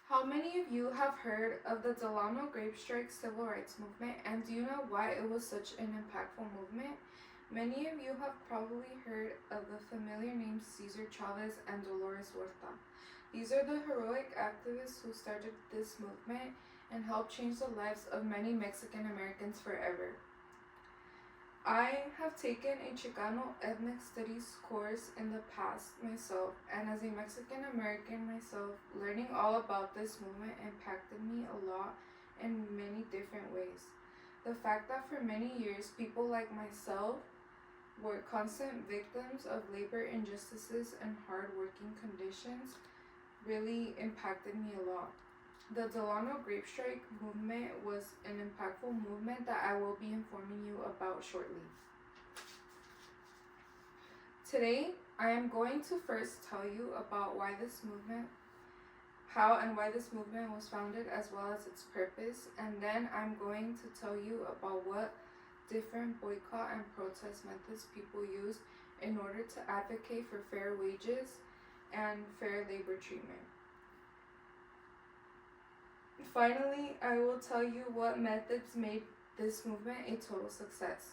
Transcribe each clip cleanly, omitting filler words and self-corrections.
How many of you have heard of the Delano Grape Strike civil rights movement, and do you know why it was such an impactful movement? Many of you have probably heard of the familiar names Cesar Chavez and Dolores Huerta. These are the heroic activists who started this movement and helped change the lives of many Mexican Americans forever. I have taken a Chicano ethnic studies course in the past myself, and as a Mexican American myself, learning all about this movement impacted me a lot in many different ways. The fact that for many years people like myself were constant victims of labor injustices and hard working conditions really impacted me a lot. The Delano Grape Strike movement was an impactful movement that I will be informing you about shortly. Today, I am going to first tell you about why this movement, how and why this movement was founded, as well as its purpose, and then I'm going to tell you about what different boycott and protest methods people use in order to advocate for fair wages and fair labor treatment. Finally, I will tell you what methods made this movement a total success.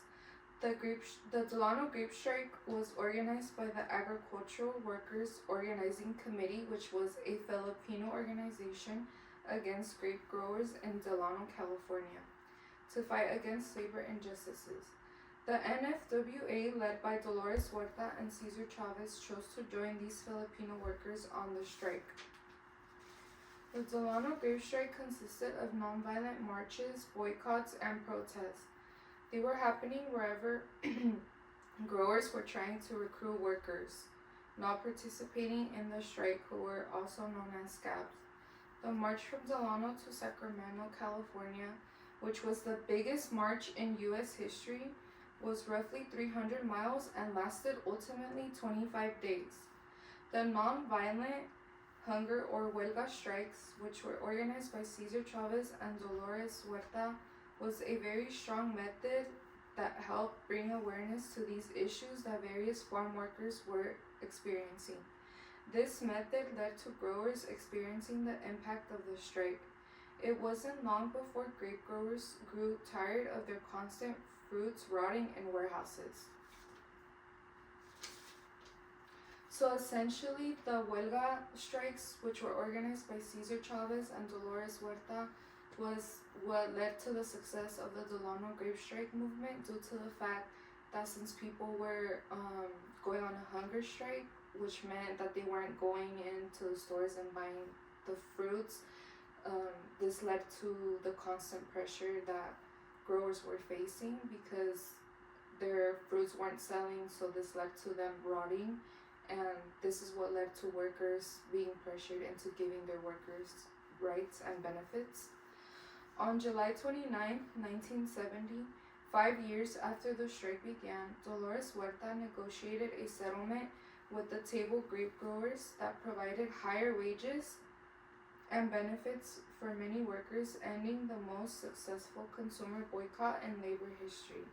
The Delano Grape Strike was organized by the Agricultural Workers Organizing Committee, which was a Filipino organization against grape growers in Delano, California, to fight against labor injustices. The NFWA, led by Dolores Huerta and Cesar Chavez, chose to join these Filipino workers on the strike. The Delano Grape Strike consisted of nonviolent marches, boycotts, and protests. They were happening wherever growers were trying to recruit workers not participating in the strike, who were also known as scabs. The march from Delano to Sacramento, California, which was the biggest march in U.S. history, was roughly 300 miles and lasted ultimately 25 days. The nonviolent hunger or huelga strikes, which were organized by Cesar Chavez and Dolores Huerta, was a very strong method that helped bring awareness to these issues that various farm workers were experiencing. This method led to growers experiencing the impact of the strike. It wasn't long before grape growers grew tired of their constant fruits rotting in warehouses. So essentially, the huelga strikes, which were organized by Cesar Chavez and Dolores Huerta, was what led to the success of the Delano Grape Strike movement, due to the fact that since people were going on a hunger strike, which meant that they weren't going into the stores and buying the fruits, this led to the constant pressure that growers were facing because their fruits weren't selling, so this led to them rotting, and this is what led to workers being pressured into giving their workers rights and benefits. On July 29, 1970, 5 years after the strike began, Dolores Huerta negotiated a settlement with the table grape growers that provided higher wages and benefits for many workers, ending the most successful consumer boycott in labor history.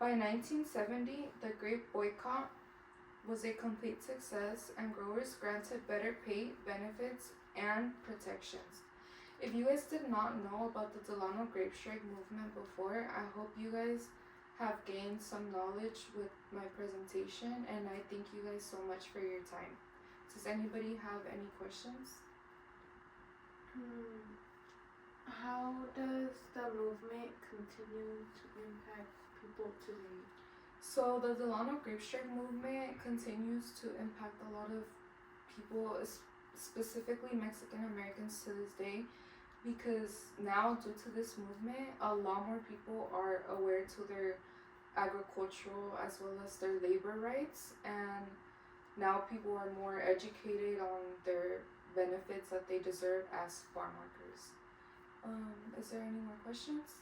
By 1970, the grape boycott was a complete success, and growers granted better pay, benefits, and protections. If you guys did not know about the Delano Grape Strike movement before, I hope you guys have gained some knowledge with my presentation, and I thank you guys so much for your time. Does anybody have any questions? How does the movement continue to impact people today? So the Delano Grape Strike movement continues to impact a lot of people, specifically Mexican Americans, to this day, because now, due to this movement, a lot more people are aware to their agricultural as well as their labor rights, and now people are more educated on their benefits that they deserve as farm workers. Is there any more questions?